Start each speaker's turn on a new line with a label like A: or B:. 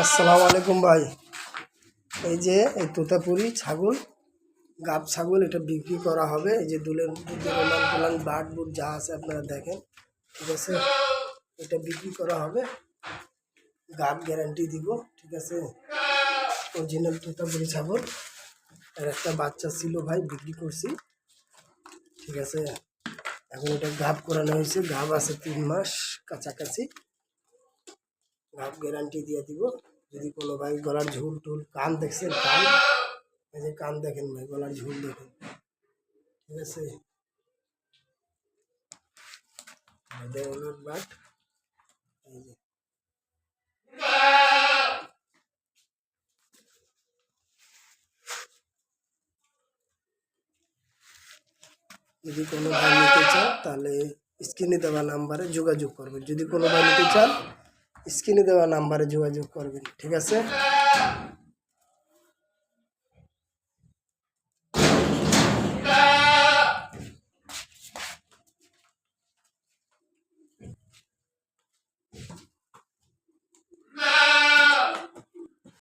A: আসসালামু আলাইকুম ভাই। এই যে এই তোতাপুরি ছাগল, গাব ছাগল, এটা বিক্রি করা হবে। এই যে দুলের দুলান টুলান বাট বুট যা আছে আপনারা দেখেন, ঠিক আছে। এটা বিক্রি করা হবে, গাব গ্যারান্টি দিব, ঠিক আছে। অরিজিনাল তোতাপুরি ছাগল। আর একটা বাচ্চা ছিল ভাই, বিক্রি করছি, ঠিক আছে। এখন এটা গাব করানো হয়েছে, গাব আছে 3 মাস কাছাকাছি। গাব গ্যারান্টি দিয়ে দিব। যদি কোনো ভাই গলার ঝুল টুল, কান দেখছেন, কান, এই যে কান দেখেন ভাই, গলার ঝুল দেখেন, ঠিক আছে। এটা হলো বাট, এই যে যদি কোনো ভাই নিতে চান তাহলে স্ক্রিনে দেওয়া নাম্বারে যোগাযোগ করবেন। যদি কোনো ভাই নিতে চান স্ক্রিনে দেওয়া নাম্বারে যোগাযোগ করবেন, ঠিক আছে।